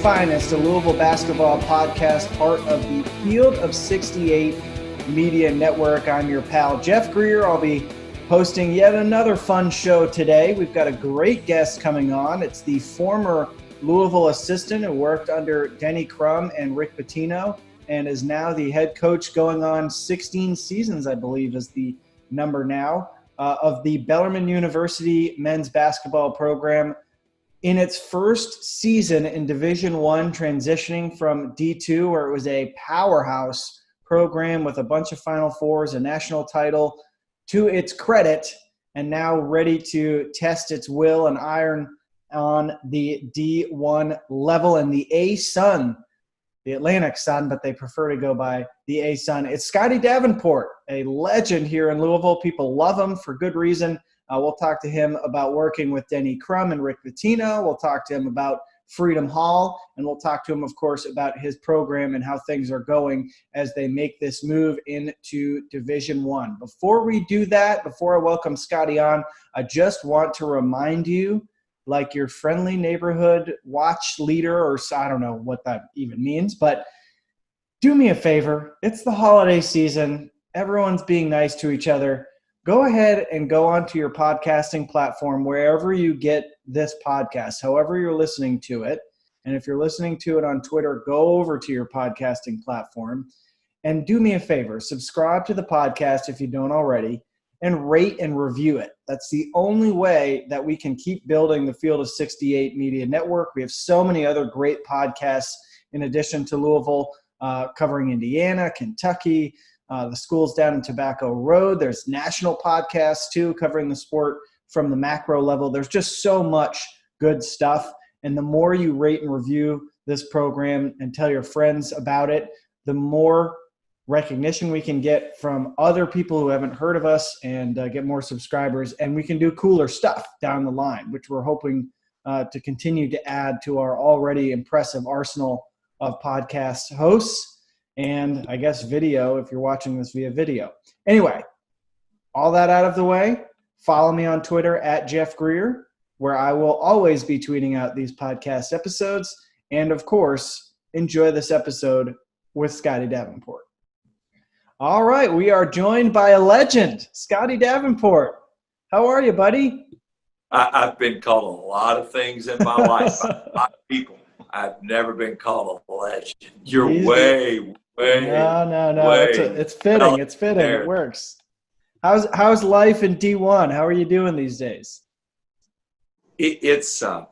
finest, a Louisville basketball podcast, part of the Field of 68 Media Network. I'm your pal, Jeff Greer. I'll be hosting yet another fun show today. We've got a great guest coming on. It's the former Louisville assistant who worked under Denny Crum and Rick Pitino and is now the head coach going on 16 seasons, I believe is the number now, of the Bellarmine University men's basketball program. In its first season in Division I, transitioning from D2, where it was a powerhouse program with a bunch of Final Fours, a national title, to its credit, and now ready to test its will and iron on the D1 level and the A-Sun, the Atlantic Sun, but they prefer to go by the A-Sun. It's Scotty Davenport, a legend here in Louisville. People love him for good reason. We'll talk to him about working with Denny Crum and Rick Pitino. We'll talk to him about Freedom Hall, and we'll talk to him, of course, about his program and how things are going as they make this move into Division I. Before we do that, before I welcome Scotty on, I just want to remind you, like your friendly neighborhood watch leader, or I don't know what that even means, but do me a favor. It's the holiday season. Everyone's being nice to each other. Go ahead and go onto your podcasting platform, wherever you get this podcast, however you're listening to it. And if you're listening to it on Twitter, go over to your podcasting platform and do me a favor. Subscribe to the podcast if you don't already, and rate and review it. That's the only way that we can keep building the Field of 68 Media Network. We have so many other great podcasts in addition to Louisville, covering Indiana, Kentucky, the schools down in Tobacco Road. There's national podcasts, too, covering the sport from the macro level. There's just so much good stuff. And the more you rate and review this program and tell your friends about it, the more recognition we can get from other people who haven't heard of us and get more subscribers. And we can do cooler stuff down the line, which we're hoping to continue to add to our already impressive arsenal of podcast hosts. And I guess video, if you're watching this via video. Anyway, all that out of the way, follow me on Twitter at Jeff Greer, where I will always be tweeting out these podcast episodes. And, of course, enjoy this episode with Scotty Davenport. All right, we are joined by a legend, Scotty Davenport. How are you, buddy? I've been called a lot of things in my life by a lot of people. I've never been called a legend. You're way. No. It's fitting. It's fitting. There. It works. How's life in D1? How are you doing these days? It's an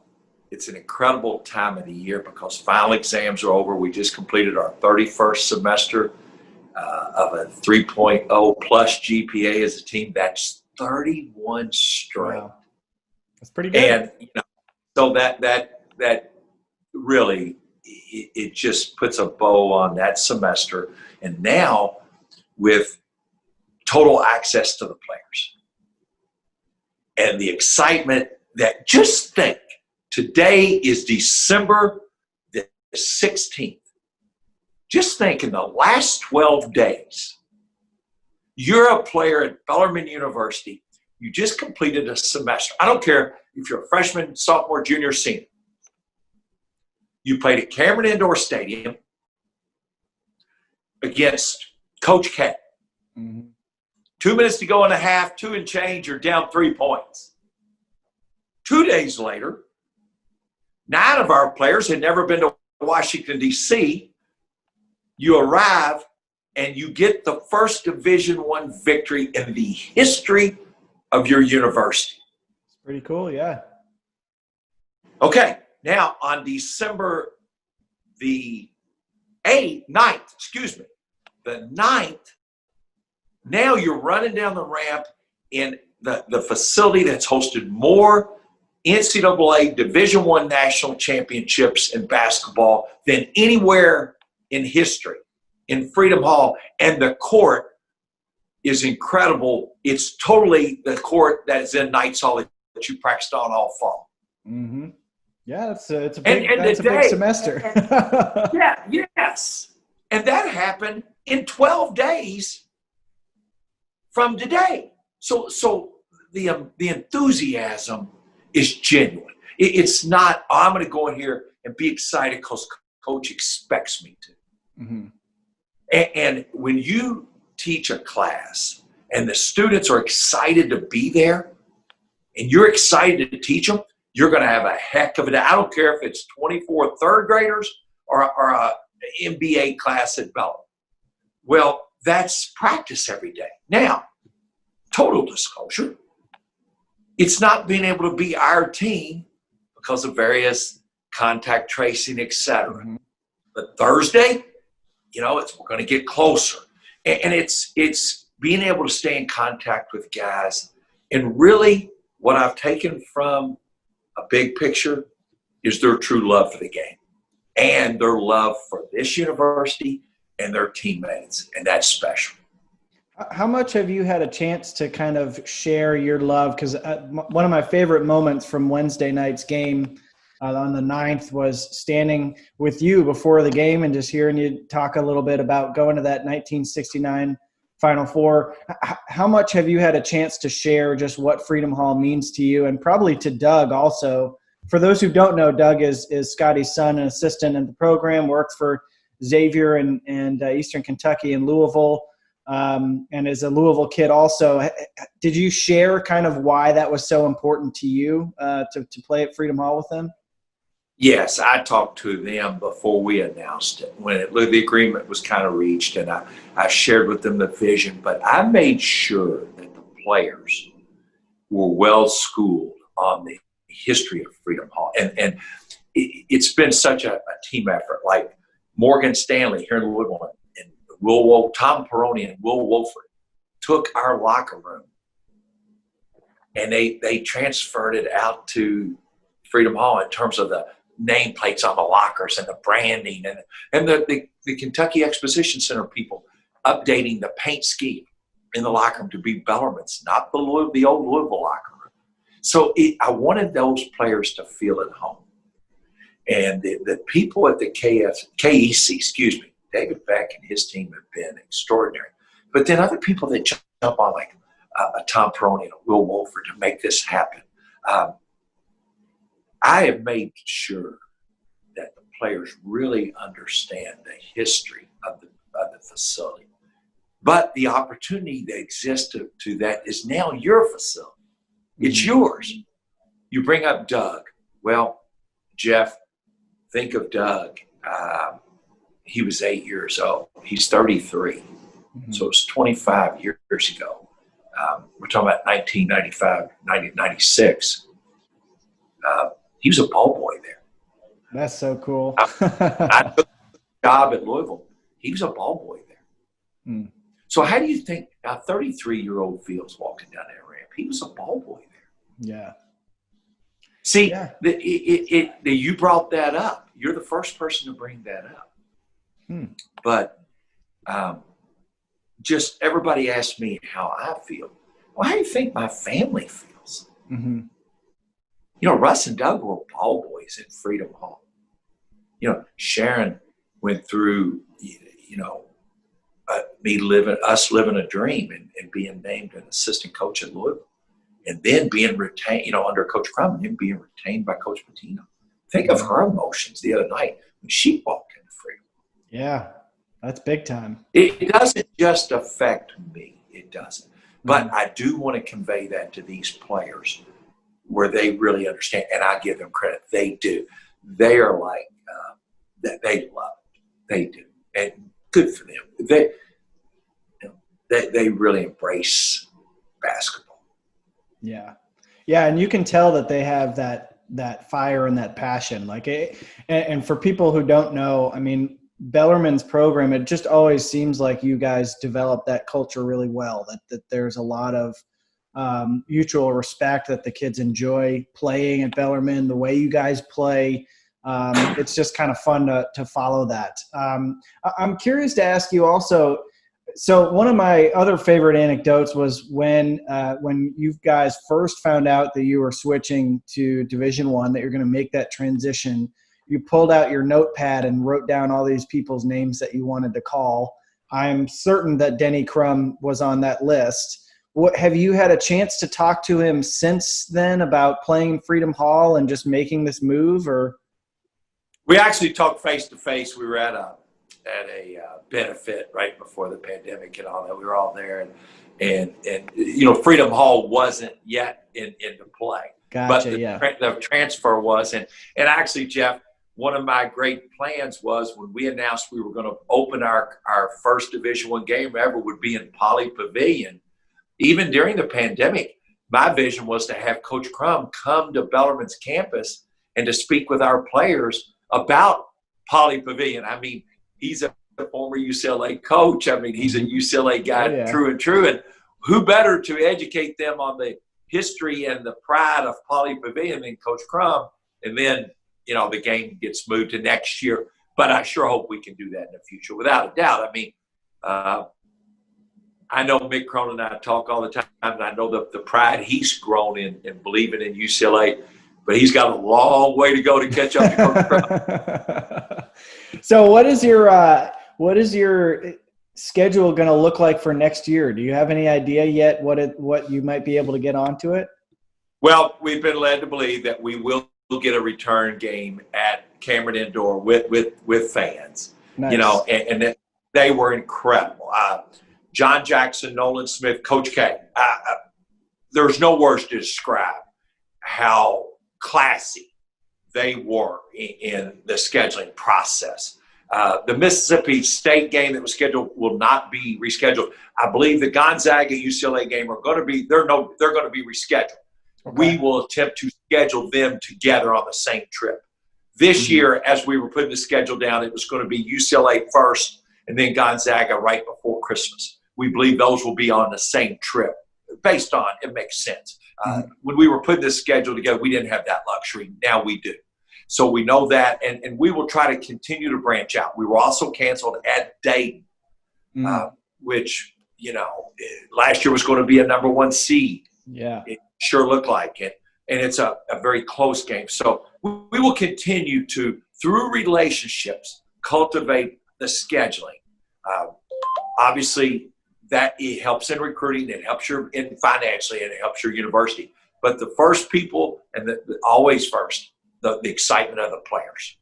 incredible time of the year because final exams are over. We just completed our 31st semester of a 3.0 plus GPA as a team. That's 31 straight. Wow. That's pretty good. And so that really. It just puts a bow on that semester. And now with total access to the players and the excitement that just think today is December the 16th. Just think in the last 12 days, you're a player at Bellarmine University. You just completed a semester. I don't care if you're a freshman, sophomore, junior, senior. You played at Cameron Indoor Stadium against Coach K. Mm-hmm. 2 minutes to go in a half, 2 and change, you're down 3 points. 2 days later, 9 of our players had never been to Washington, D.C. You arrive and you get the first Division I victory in the history of your university. It's pretty cool, yeah. Okay. Now, on December the 9th, now you're running down the ramp in the facility that's hosted more NCAA Division I national championships in basketball than anywhere in history, in Freedom Hall. And the court is incredible. It's totally the court that is in Knights Hall that you practiced on all fall. Mm-hmm. Yeah, it's a big semester. Yes. And that happened in 12 days from today. So the enthusiasm is genuine. It's not, I'm going to go in here and be excited because coach expects me to. Mm-hmm. And when you teach a class and the students are excited to be there and you're excited to teach them, you're going to have a heck of a day. I don't care if it's 24 third graders or a MBA class at Bellum. Well, that's practice every day. Now, total disclosure, it's not being able to be our team because of various contact tracing, et cetera. Mm-hmm. But Thursday, we're going to get closer. And it's being able to stay in contact with guys. And really what I've taken from a big picture is their true love for the game and their love for this university and their teammates. And that's special. How much have you had a chance to kind of share your love? Because one of my favorite moments from Wednesday night's game on the 9th was standing with you before the game and just hearing you talk a little bit about going to that 1969 Final Four. How much have you had a chance to share just what Freedom Hall means to you, and probably to Doug also? For those who don't know, Doug is Scotty's son, an assistant in the program, worked for Xavier and Eastern Kentucky and Louisville. And as a Louisville kid also, did you share kind of why that was so important to you to play at Freedom Hall with them? Yes, I talked to them before we announced it, when the agreement was kind of reached, and I shared with them the vision, but I made sure that the players were well schooled on the history of Freedom Hall. And it's been such a team effort, like Morgan Stanley here in Louisville, and Tom Peroni and Will Wolford took our locker room and they transferred it out to Freedom Hall in terms of the nameplates on the lockers and the branding and the Kentucky Exposition Center people updating the paint scheme in the locker room to be Bellarmine's, not the old Louisville locker room. So I wanted those players to feel at home. And the people at the KEC, David Beck and his team have been extraordinary. But then other people that jump on, like Tom Peroni and Will Wolford, to make this happen. I have made sure that the players really understand the history of the facility. But the opportunity that exists to that is now your facility. It's yours. You bring up Doug. Well, Jeff, think of Doug. He was 8 years old. He's 33. Mm-hmm. So it was 25 years ago. We're talking about 1995, 1996. He was a ball boy there. That's so cool. I took a job at Louisville. He was a ball boy there. Mm. So how do you think a 33-year-old feels walking down that ramp? He was a ball boy there. Yeah. See, yeah. You brought that up. You're the first person to bring that up. But just everybody asks me how I feel. Well, how do you think my family feels? Mm-hmm. Russ and Doug were ball boys at Freedom Hall. Sharon went through, us living a dream and being named an assistant coach at Louisville, and then being retained, under Coach Crum, and then being retained by Coach Patino. Think of her emotions the other night when she walked into Freedom. Yeah, that's big time. It doesn't just affect me. It doesn't. But I do want to convey that to these players where they really understand, and I give them credit. They do. They are like, they love it. They do. And good for them. They really embrace basketball. Yeah. Yeah, and you can tell that they have that fire and that passion. And for people who don't know, I mean, Bellarmine's program, it just always seems like you guys develop that culture really well, that there's a lot of mutual respect, that the kids enjoy playing at Bellarmine, the way you guys play. It's just kind of fun to follow that. I'm curious to ask you also, so one of my other favorite anecdotes was when you guys first found out that you were switching to Division I, that you're going to make that transition. You pulled out your notepad and wrote down all these people's names that you wanted to call. I'm certain that Denny Crum was on that list. Have you had a chance to talk to him since then about playing Freedom Hall and just making this move? Or We actually talked face to face. We were at a benefit right before the pandemic and all that. We were all there, and Freedom Hall wasn't yet into play, but Gotcha. Yeah. the transfer was. And actually, Jeff, one of my great plans was when we announced we were going to open our first Division I game ever would be in Poly Pavilion. Even during the pandemic, my vision was to have Coach Crum come to Bellarmine's campus and to speak with our players about Poly Pavilion. I mean, he's a former UCLA coach. I mean, he's a UCLA guy, true and true. And who better to educate them on the history and the pride of Poly Pavilion than Coach Crum? And then, the game gets moved to next year. But I sure hope we can do that in the future, without a doubt. I mean, I know Mick Cronin and I talk all the time, and I know the pride he's grown in believing in UCLA, but he's got a long way to go to catch up to Coach Crum. So what is your schedule going to look like for next year? Do you have any idea yet what you might be able to get onto it? Well, we've been led to believe that we will get a return game at Cameron Indoor with fans. Nice. And they were incredible. John Jackson, Nolan Smith, Coach K. There's no words to describe how classy they were in the scheduling process. The Mississippi State game that was scheduled will not be rescheduled. I believe the Gonzaga UCLA game are going to be they're going to be rescheduled. Okay. We will attempt to schedule them together on the same trip. This year, as we were putting the schedule down, it was going to be UCLA first and then Gonzaga right before Christmas. We believe those will be on the same trip based on it makes sense. When we were putting this schedule together, we didn't have that luxury. Now we do. So we know that, and we will try to continue to branch out. We were also canceled at Dayton, which, last year was going to be a number 1 seed. Yeah. It sure looked like it. And it's a very close game. So we will continue to, through relationships, cultivate the scheduling. Obviously, that it helps in recruiting, it helps you in financially, and it helps your university. But the first people, and always first, the excitement of the players.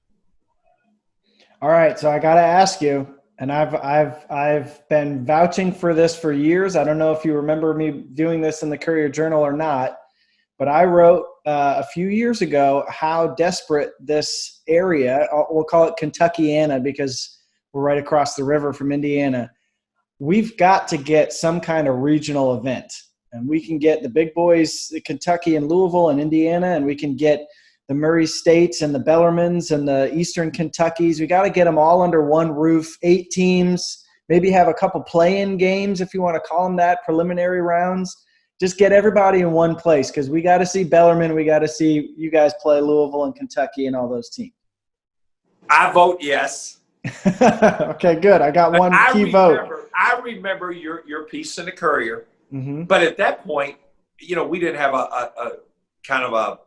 All right, so I got to ask you, and I've been vouching for this for years. I don't know if you remember me doing this in the Courier Journal or not, but I wrote a few years ago how desperate this area, we'll call it Kentuckiana because we're right across the river from Indiana. We've got to get some kind of regional event, and we can get the big boys, Kentucky and Louisville and Indiana, and we can get the Murray States and the Bellarmines and the Eastern Kentuckys. We got to get them all under one roof, 8 teams, maybe have a couple play-in games if you want to call them that, preliminary rounds. Just get everybody in one place because we got to see Bellarmine. We got to see you guys play Louisville and Kentucky and all those teams. I vote yes. Okay, good. I got one key vote. I remember your piece in the Courier, mm-hmm. But at that point, we didn't have a kind of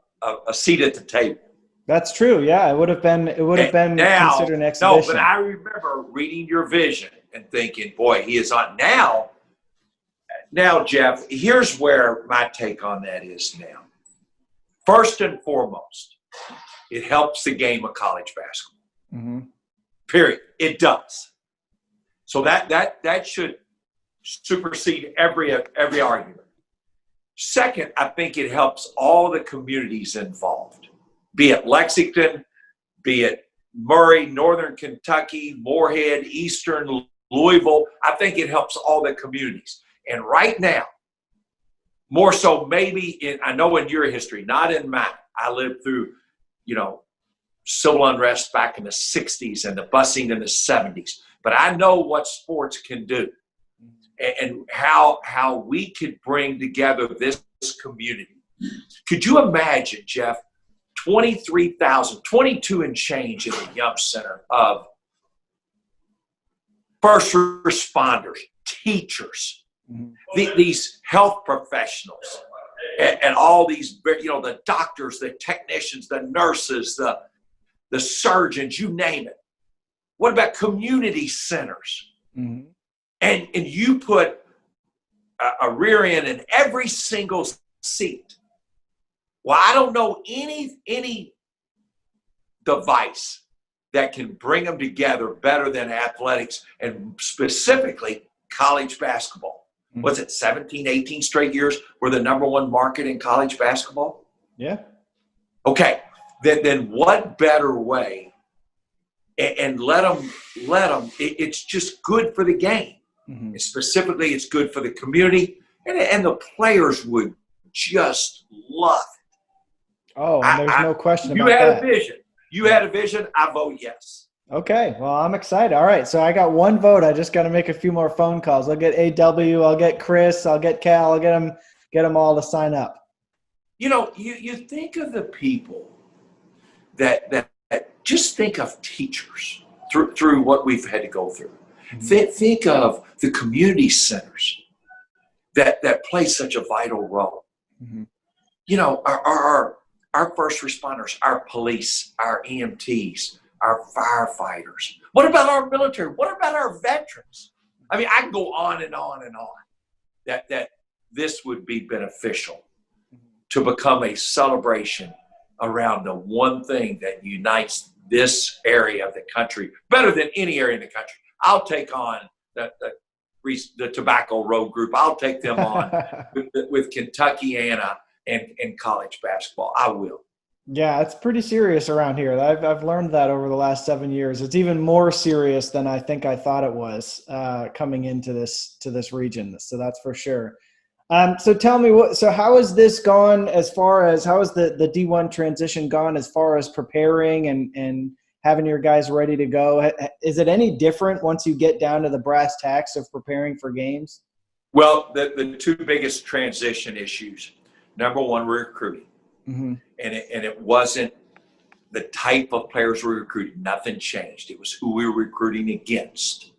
a seat at the table. That's true. Yeah, it would have been considered an exhibition. No, but I remember reading your vision and thinking, boy, he is on now. Now, Jeff, here's where my take on that is now. First and foremost, it helps the game of college basketball. Mm-hmm. Period. It does. So that should supersede every argument. Second, I think it helps all the communities involved, be it Lexington, be it Murray, Northern Kentucky, Moorhead, Eastern, Louisville. I think it helps all the communities. And right now, more so maybe I know in your history, not in mine. I lived through, civil unrest back in the 60s and the busing in the 70s. But I know what sports can do and how we could bring together this community. Could you imagine, Jeff, 23,000, 22 and change in the Yum Center of first responders, teachers, these health professionals, and all these, the doctors, the technicians, the nurses, the surgeons, you name it. What about community centers? Mm-hmm. And you put a rear end in every single seat. Well, I don't know any device that can bring them together better than athletics, and specifically college basketball. Was it 17, 18 straight years we're the number one market in college basketball? Yeah. Okay. Then what better way? And let them. It's just good for the game. And specifically, it's good for the community, and the players would just love it. Oh, and there's no question about that. You had a vision. I vote yes. Okay. Well, I'm excited. All right. So I got one vote. I just got to make a few more phone calls. I'll get AW. I'll get Chris. I'll get Cal. I'll get them all to sign up. You think of the people that just think of teachers through what we've had to go through. Think of the community centers that play such a vital role. Our first responders, our police, our EMTs, our firefighters. What about our military? What about our veterans? I mean, I can go on and on and on. That this would be beneficial to become a celebration around the one thing that unites this area of the country better than any area in the country. I'll take on the Tobacco Road Group. I'll take them on with Kentuckiana and college basketball. I will. Yeah, it's pretty serious around here. I've learned that over the last 7 years. It's even more serious than I think I thought it was coming into this region. So that's for sure. So tell me how has this gone as far as how has the D1 transition gone as far as preparing and having your guys ready to go? Is it any different once you get down to the brass tacks of preparing for games? Well, the two biggest transition issues, number one, recruiting. And it wasn't the type of players we recruited. Nothing changed. It was who we were recruiting against.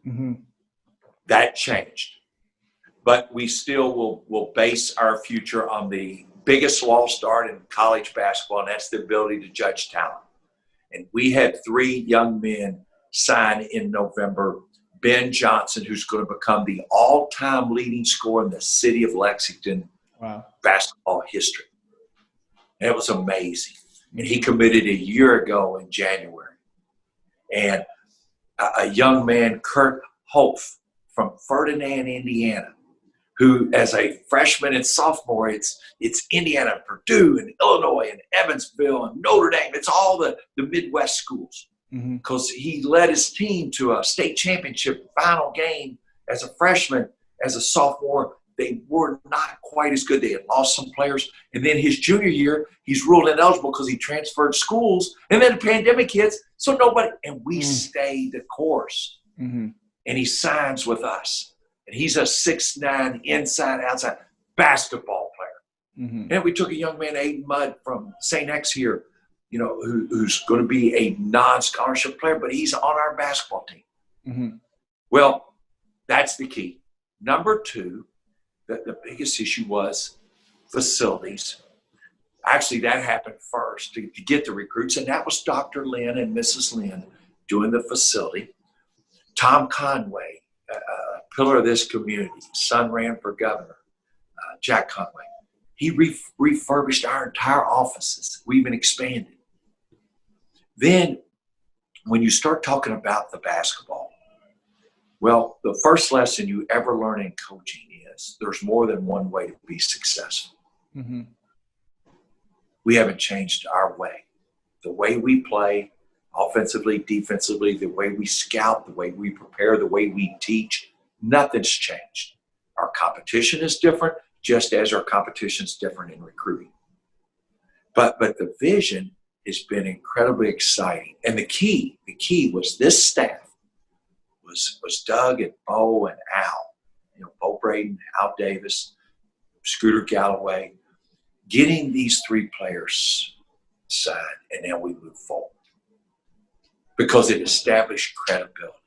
That changed. But we still will base our future on the biggest lost art in college basketball, and that's the ability to judge talent. And we had 3 young men sign in November. Ben Johnson, who's going to become the all-time leading scorer in the city of Lexington basketball history. And it was amazing. And he committed a year ago in January. And a young man, Kurt Hoff, from Ferdinand, Indiana, who as a freshman and sophomore, it's Indiana, Purdue, and Illinois, and Evansville, and Notre Dame. It's all the Midwest schools. Because he led his team to a state championship final game as a freshman. As a sophomore, they were not quite as good. They had lost some players. And then his junior year, he's ruled ineligible because he transferred schools. And then the pandemic hits, so nobody – and we stayed the course. And he signs with us. And he's a 6'9", inside-outside basketball player. And we took a young man, Aiden Mudd, from St. X here, who's going to be a non-scholarship player, but he's on our basketball team. Well, that's the key. Number 2, the biggest issue was facilities. Actually, that happened first to get the recruits, and that was Dr. Lynn and Mrs. Lynn doing the facility. Tom Conway, a pillar of this community, son ran for governor, Jack Conway. He refurbished our entire offices. We even expanded. Then when you start talking about the basketball, well, the first lesson you ever learn in coaching is there's more than one way to be successful. We haven't changed our way. The way we play, offensively, defensively, the way we scout, the way we prepare, the way we teach, nothing's changed. Our competition is different, just as our competition is different in recruiting. But the vision has been incredibly exciting. And the key was this staff was Doug and Bo and Al, Bo Braden, Al Davis, Scooter Galloway, getting these 3 players signed, and then we move forward because it established credibility.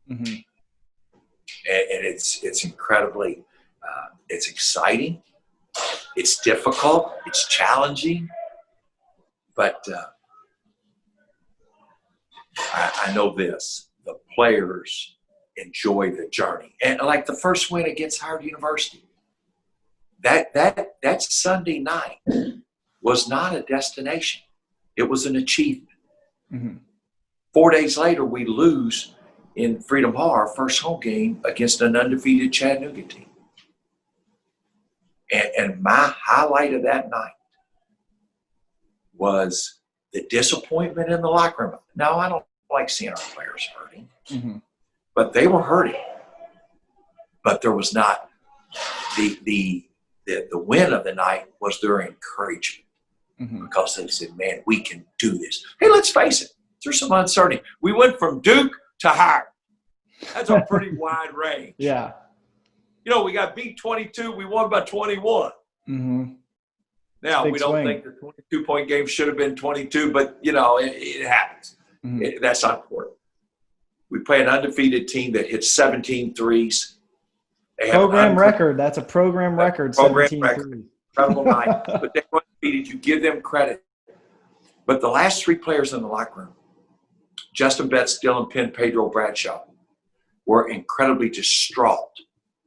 And it's incredibly, it's exciting, it's difficult, it's challenging, but I know this. The players enjoy the journey. And like the first win against Howard University, that Sunday night was not a destination. It was an achievement. 4 days later, we lose in Freedom Hall, our first home game against an undefeated Chattanooga team. And my highlight of that night was the disappointment in the locker room. Now, I don't like seeing our players hurting, but they were hurting. But there was not the win of the night was their encouragement, because they said, man, we can do this. Hey, let's face it, there's some uncertainty. We went from Duke to Howard. That's a pretty wide range. Yeah. You know, we got beat 22. We won by 21. Now, we don't think the 22-point game should have been 22, but, you know, it happens. That's not important. We play an undefeated team that hits 17 threes. Program record. That's a program record. Program 17 record. threes. Incredible night. But they were undefeated. You give them credit. But the last three players in the locker room, Justin Betts, Dylan Penn, Pedro Bradshaw, were incredibly distraught.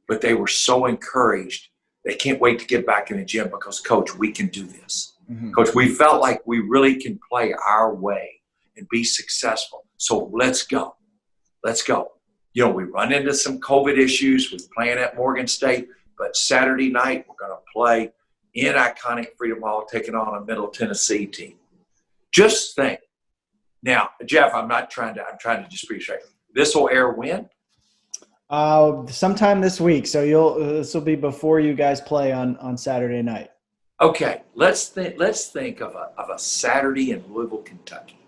But they were so encouraged. They can't wait to get back in the gym because, Coach, we can do this. Coach, we felt like we really can play our way and be successful. So let's go. Let's go. You know, we run into some COVID issues with playing at Morgan State, but Saturday night we're going to play in iconic Freedom Hall, taking on a Middle Tennessee team. Just think. Now, Jeff, I'm trying to just be straight. This will air when? Sometime this week. So this will be before you guys play on Saturday night. Okay, let's think of a Saturday in Louisville, Kentucky.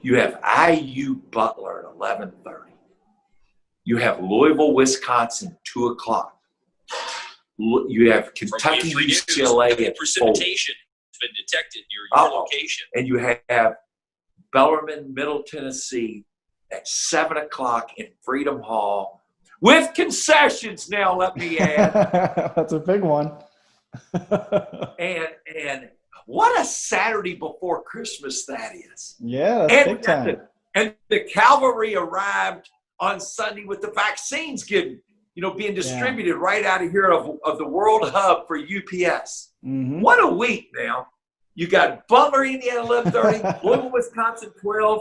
You have IU Butler at 11:30. You have Louisville, Wisconsin, 2:00. You have Kentucky, UCLA at 4. Precipitation has been detected near your location. And you have Bellarmine, Middle Tennessee at 7:00 in Freedom Hall with concessions. Now, let me add. That's a big one. and what a Saturday before Christmas that is. Yeah, that's big time. And the cavalry arrived on Sunday with the vaccines being distributed right out of here of the world hub for UPS. What a week now. You got Butler, Indiana, 11:30, Louisville, Wisconsin, 12,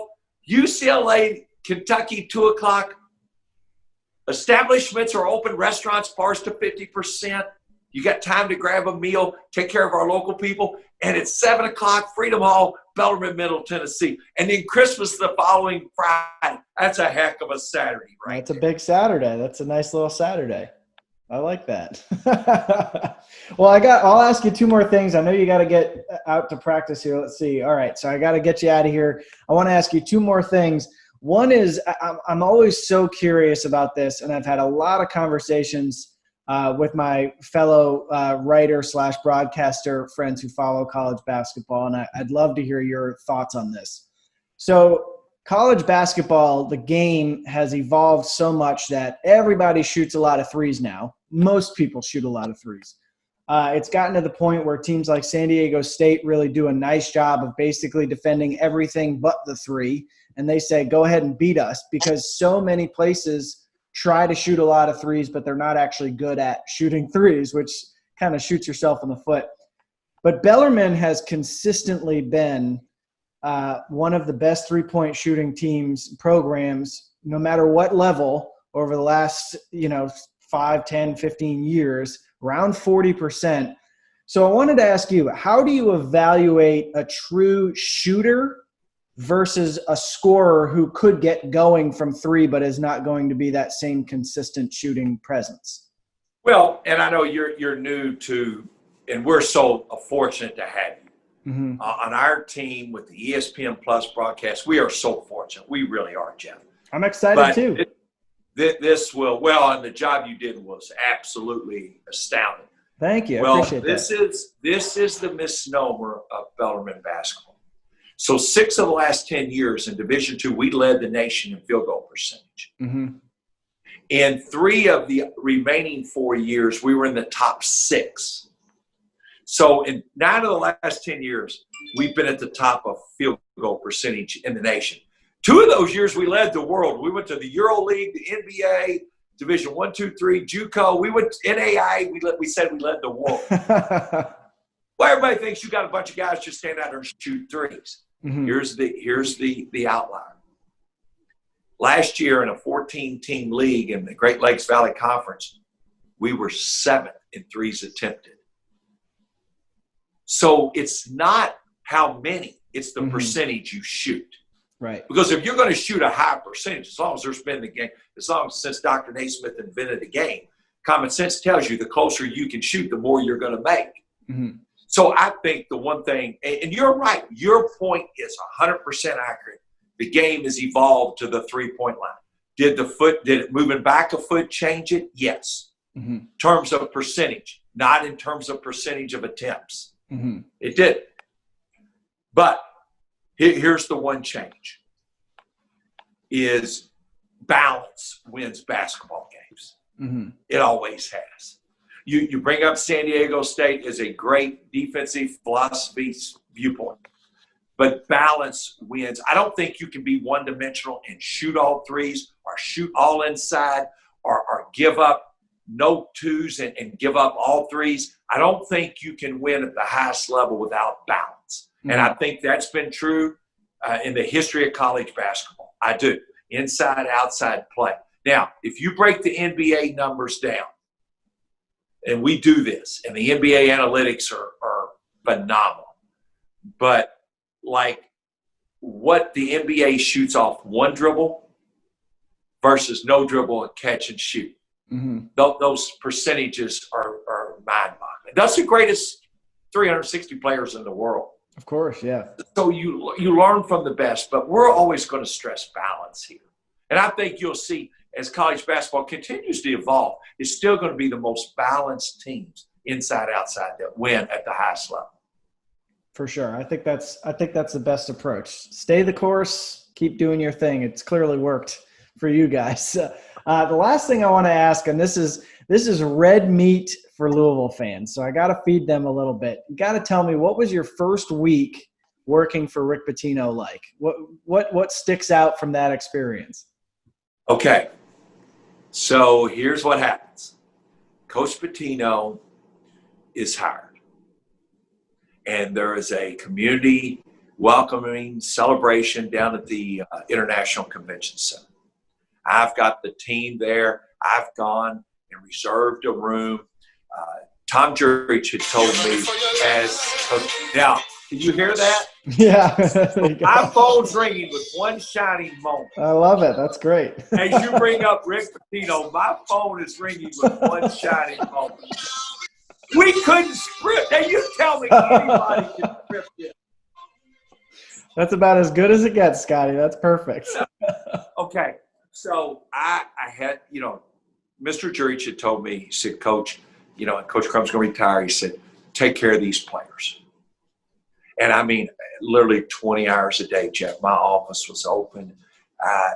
UCLA, Kentucky, 2:00. Establishments are open, restaurants, bars to 50%. You got time to grab a meal, take care of our local people. And it's 7:00, Freedom Hall, Bellarmine, Middle Tennessee. And then Christmas the following Friday. That's a heck of a Saturday, right? That's a big Saturday. That's a nice little Saturday. I like that. Well, I'll ask you two more things. I know you got to get out to practice here. Let's see. All right. So I got to get you out of here. I want to ask you two more things. One is I'm always so curious about this, and I've had a lot of conversations with my fellow writer/broadcaster friends who follow college basketball, and I'd love to hear your thoughts on this. So college basketball, the game has evolved so much that everybody shoots a lot of threes now. Most people shoot a lot of threes. It's gotten to the point where teams like San Diego State really do a nice job of basically defending everything but the three, and they say, go ahead and beat us, because so many places try to shoot a lot of threes, but they're not actually good at shooting threes, which kind of shoots yourself in the foot. But Bellarmine has consistently been one of the best three-point shooting programs, no matter what level, over the last 5, 10, 15 years, around 40%. So I wanted to ask you, how do you evaluate a true shooter versus a scorer who could get going from three but is not going to be that same consistent shooting presence? Well, and I know you're new to, and we're so fortunate to have you. On our team with the ESPN Plus broadcast. We are so fortunate. We really are, Jeff. I'm excited too. This will, and the job you did was absolutely astounding. Thank you. I appreciate that. This is the misnomer of Bellarmine basketball. So 6 of the last 10 years in Division II, we led the nation in field goal percentage. In 3 of the remaining 4 years, we were in the top 6. So in 9 of the last 10 years, we've been at the top of field goal percentage in the nation. 2 of those years, we led the world. We went to the Euro League, the NBA, Division 1, 2, 3, JUCO. We went to NAI. We said we led the world. Well, everybody thinks you got a bunch of guys just stand out there and shoot threes. Mm-hmm. Here's the outlier. Last year in a 14-team league in the Great Lakes Valley Conference, we were 7th in threes attempted. So it's not how many, it's the percentage you shoot. Right. Because if you're going to shoot a high percentage, as long as there's been the game, as long as since Dr. Naismith invented the game, common sense tells you the closer you can shoot, the more you're going to make. Mm-hmm. So I think the one thing, and you're right, your point is 100% accurate. The game has evolved to the three-point line. Did it moving back a foot change it? Yes. Mm-hmm. In terms of percentage, not in terms of percentage of attempts. Mm-hmm. It did. But here's the one change, is balance wins basketball games. Mm-hmm. It always has. You bring up San Diego State as a great defensive philosophy viewpoint, but balance wins. I don't think you can be one-dimensional and shoot all threes or shoot all inside or give up no twos and give up all threes. I don't think you can win at the highest level without balance. Mm-hmm. And I think that's been true in the history of college basketball. I do. Inside, outside play. Now, if you break the NBA numbers down, and we do this, and the NBA analytics are phenomenal, but like what the NBA shoots off one dribble versus no dribble and catch and shoot, those percentages are mind-boggling. That's the greatest 360 players in the world. Of course, yeah. So you learn from the best, but we're always going to stress balance here. And I think you'll see as college basketball continues to evolve, it's still going to be the most balanced teams inside, outside that win at the highest level. For sure. I think that's the best approach. Stay the course, keep doing your thing. It's clearly worked for you guys. The last thing I want to ask, and this is red meat for Louisville fans, so I got to feed them a little bit. You got to tell me, what was your first week working for Rick Pitino like? What sticks out from that experience? Okay, so here's what happens. Coach Pitino is hired, and there is a community welcoming celebration down at the International Convention Center. I've got the team there. I've gone and reserved a room. Tom Jurich had told me now, can you hear that? Yeah. My phone's ringing with one shining moment. I love it. That's great. As you bring up Rick Pitino, my phone is ringing with one shining moment. We couldn't script. Now you tell me anybody can script it. That's about as good as it gets, Scotty. That's perfect. Okay. So I had, Mr. Jurich had told me, he said, Coach, Coach Crumb's going to retire. He said, take care of these players. And I mean, literally 20 hours a day, Jeff. My office was open.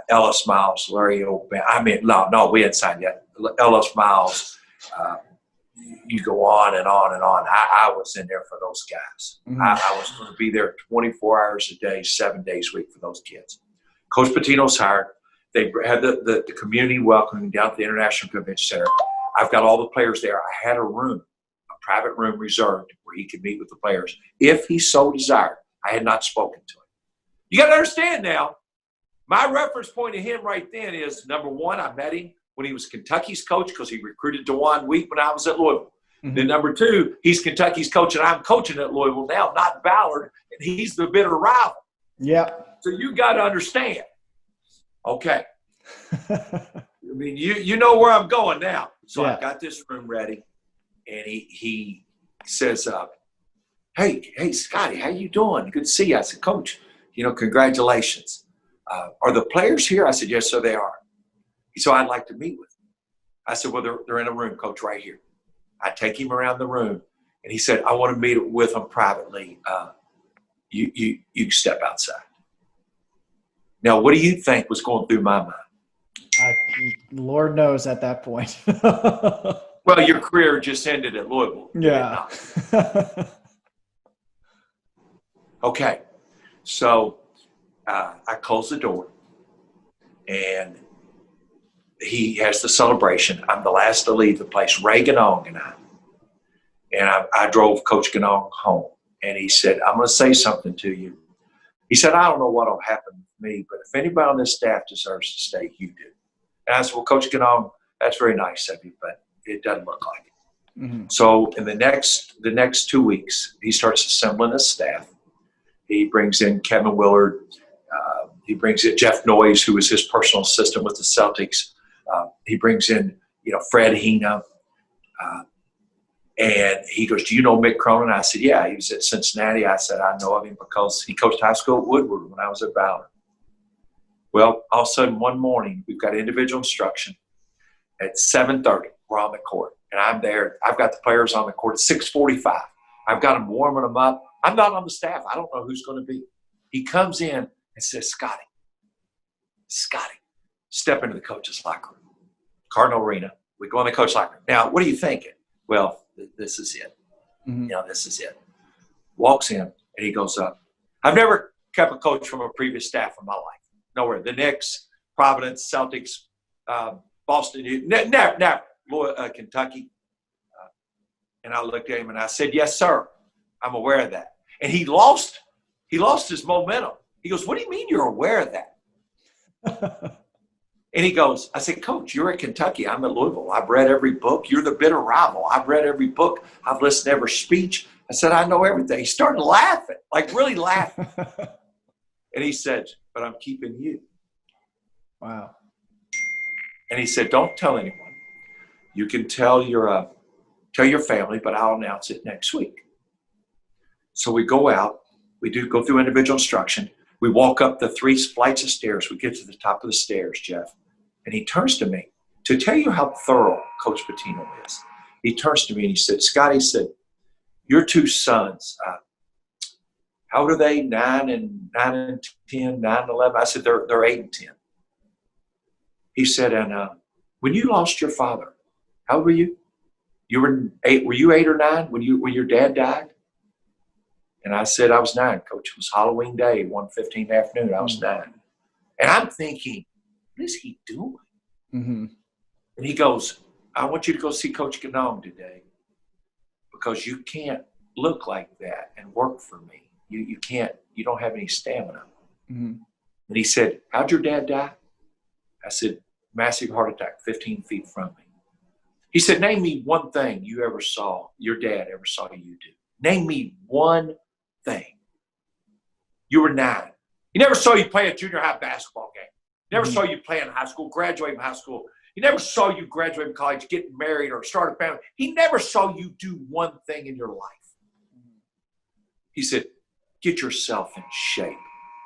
Ellis Miles, Larry Open. I mean, no, we hadn't signed yet. Ellis Miles, you go on and on and on. I was in there for those guys. Mm-hmm. I was going to be there 24 hours a day, 7 days a week for those kids. Coach Pitino's hired. They had the community welcoming down at the International Convention Center. I've got all the players there. I had a room, a private room reserved where he could meet with the players if he so desired. I had not spoken to him. You got to understand now, my reference point to him right then is, number one, I met him when he was Kentucky's coach because he recruited DeJuan Wheat when I was at Louisville. Mm-hmm. Then number two, he's Kentucky's coach and I'm coaching at Louisville now, not Ballard, and he's the bitter rival. Yeah. So you got to understand. Okay. I mean, you know where I'm going now. So yeah. I got this room ready, and he says, hey, Scotty, how you doing? Good to see you. I said, Coach, congratulations. Are the players here? I said, yes, sir, they are. So I'd like to meet with them. I said, well, they're in a room, Coach, right here. I take him around the room, and he said, I want to meet with them privately. You step outside. Now, what do you think was going through my mind? Lord knows at that point. Well, your career just ended at Louisville. Yeah. Okay. So I close the door, and he has the celebration. I'm the last to leave the place. Ray Ganong and I drove Coach Ganong home, and he said, I'm going to say something to you. He said, I don't know what will happen with me, but if anybody on this staff deserves to stay, you do. And I said, well, Coach Ganong, that's very nice of you, but it doesn't look like it. Mm-hmm. So in the next 2 weeks, he starts assembling his staff. He brings in Kevin Willard. He brings in Jeff Noyes, who was his personal assistant with the Celtics. He brings in, Fred Hina. And he goes, do you know Mick Cronin? I said, yeah, he was at Cincinnati. I said, I know of him because he coached high school at Woodward when I was at Ballard. Well, all of a sudden, one morning, we've got individual instruction at 7:30. We're on the court, and I'm there. I've got the players on the court at 6:45. I've got them warming them up. I'm not on the staff. I don't know who's going to be. He comes in and says, Scotty, step into the coach's locker room. Cardinal Arena. We go in the coach's locker room. Now, what are you thinking? Well, this is it. Mm-hmm. This is it. Walks in, and he goes up. I've never kept a coach from a previous staff in my life. Nowhere. The Knicks, Providence, Celtics, Boston, never. Kentucky. And I looked at him and I said, yes, sir. I'm aware of that. And he lost his momentum. He goes, what do you mean you're aware of that? And he goes, I said, Coach, you're at Kentucky. I'm at Louisville. I've read every book. You're the bitter rival. I've read every book. I've listened to every speech. I said, I know everything. He started laughing, like really laughing. And he said, but I'm keeping you. Wow. And he said, don't tell anyone. You can tell your family, but I'll announce it next week. So we go out. We go through individual instruction. We walk up the 3 flights of stairs. We get to the top of the stairs, Jeff. And he turns to me to tell you how thorough Coach Pitino is. He turns to me and he said, Scott, he said, your 2 sons, how old are they? 9 and 10, 9 and 11. I said, they're 8 and 10. He said, and when you lost your father, how old were you? You were 8. Were you 8 or 9 when your dad died? And I said, I was 9, Coach. It was Halloween day, 1:15 in the afternoon. I was 9. And I'm thinking, what is he doing? Mm-hmm. And he goes, I want you to go see Coach Ganong today because you can't look like that and work for me. You can't, you don't have any stamina. Mm-hmm. And he said, how'd your dad die? I said, massive heart attack, 15 feet from me. He said, name me one thing you ever saw, your dad ever saw you do. Name me one thing. You were 9. He never saw you play a junior high basketball game. Never saw you play in high school, graduate from high school. He never saw you graduate from college, get married, or start a family. He never saw you do one thing in your life. He said, get yourself in shape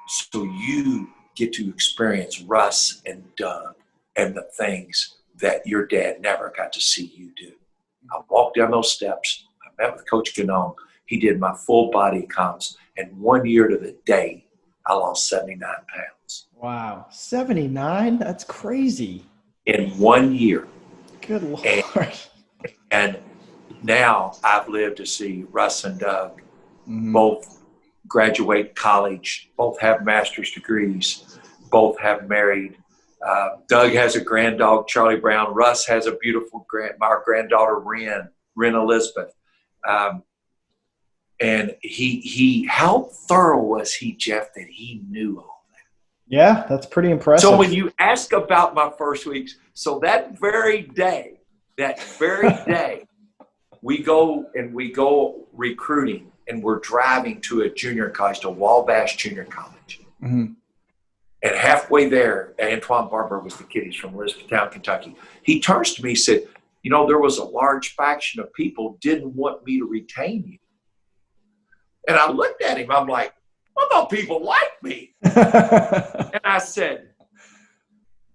so you get to experience Russ and Doug and the things that your dad never got to see you do. I walked down those steps. I met with Coach Ganong. He did my full body comps. And 1 year to the day, I lost 79 pounds. Wow. 79? That's crazy. In 1 year. Good Lord. And now I've lived to see Russ and Doug both graduate college, both have master's degrees, both have married. Doug has a granddog, Charlie Brown. Russ has a beautiful our granddaughter, Ren Elizabeth. And how thorough was he, Jeff, that he knew all that? Yeah, that's pretty impressive. So when you ask about my first weeks, so that very day, we go recruiting, and we're driving to a junior college, to Wabash Junior College. Mm-hmm. And halfway there, Antoine Barber was the kid. He's from Elizabethtown, Kentucky. He turns to me and said, there was a large faction of people didn't want me to retain you. And I looked at him. I'm like, I thought people liked me. And I said,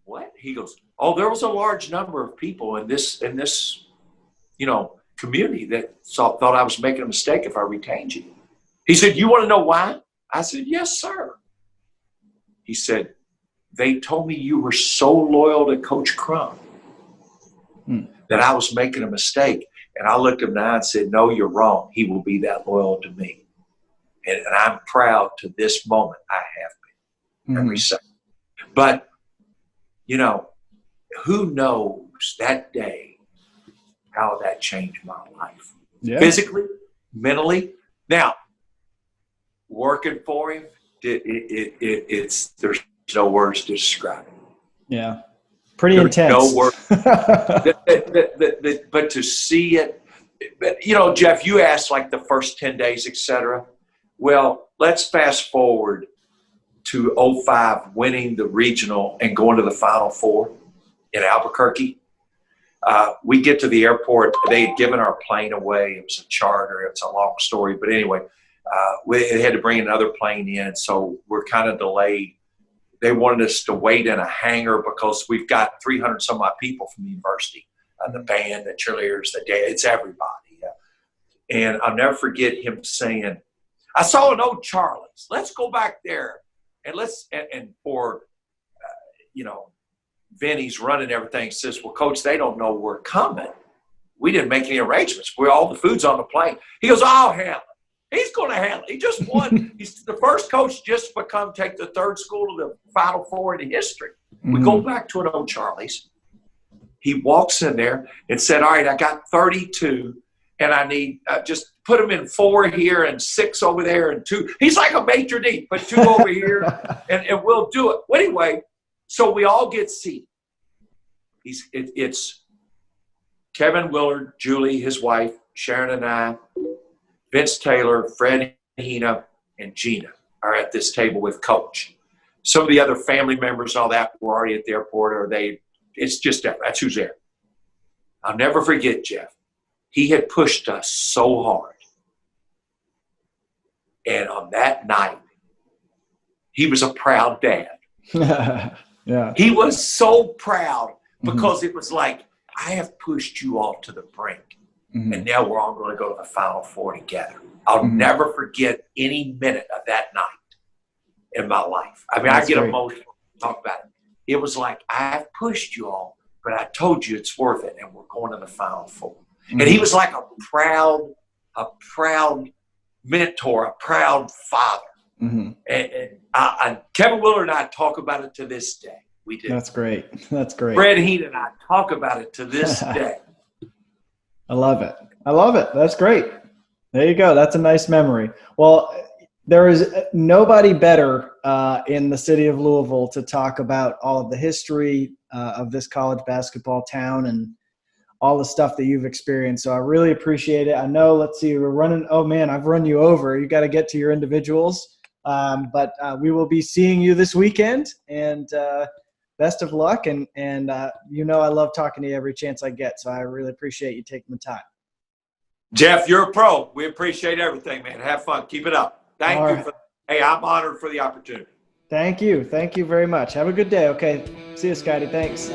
what? He goes, oh, there was a large number of people in this community that thought I was making a mistake if I retained you. He said, you want to know why? I said, yes, sir. He said, they told me you were so loyal to Coach Crum that I was making a mistake. And I looked him in the eye and said, no, you're wrong. He will be that loyal to me. And I'm proud to this moment I have been every second. But, who knows that day how that changed my life. Yeah. Physically, mentally. Now, working for him it's there's no words to describe it. Yeah. Pretty There's intense. no words. But to see it, Jeff, you asked like the first 10 days, et cetera. Well, let's fast forward to 05, winning the regional and going to the Final Four in Albuquerque. We get to the airport. They had given our plane away. It was a charter. It's a long story. But anyway, we had to bring another plane in, so we're kind of delayed. They wanted us to wait in a hangar because we've got 300 some odd people from the university, the band, the cheerleaders, it's everybody. And I'll never forget him saying, I saw an old Charlie's. Let's go back there. And Vinny's running everything, says, well, Coach, they don't know we're coming. We didn't make any arrangements. All the food's on the plane. He goes, I'll handle it. He's going to handle it. He just won. He's the first coach just to take the third school to the Final Four in history. We go back to an old Charlie's. He walks in there and said, all right, I got 32, and I need just put them in 4 here and 6 over there and 2. He's like a maitre d', put 2 over here, and we'll do it. Well, anyway, so we all get seated. It's Kevin Willard, Julie, his wife, Sharon and I, Vince Taylor, Fred Hina, and Gina are at this table with Coach. Some of the other family members and all that were already at the airport, it's just that's who's there. I'll never forget, Jeff. He had pushed us so hard. And on that night, he was a proud dad. Yeah. He was so proud because it was like, I have pushed you all to the brink. And now we're all going to go to the Final Four together. I'll never forget any minute of that night in my life. I mean, I get emotional to talk about it. It was like, I've pushed you all, but I told you it's worth it, and we're going to the Final Four. And he was like a proud mentor, a proud father. And Kevin Willard and I talk about it to this day. We did. That's great. That's great. Fred Heat and I talk about it to this day. I love it. That's great. There you go. That's a nice memory. Well, there is nobody better in the city of Louisville to talk about all of the history of this college basketball town and all the stuff that you've experienced. So I really appreciate it. I know, let's see, we're running. Oh man, I've run you over. You got to get to your individuals. But we will be seeing you this weekend, and best of luck. And I love talking to you every chance I get. So I really appreciate you taking the time. Jeff, you're a pro. We appreciate everything, man. Have fun. Keep it up. Thank you. Hey, I'm honored for the opportunity. Thank you. Thank you very much. Have a good day. Okay. See you, Scotty. Thanks.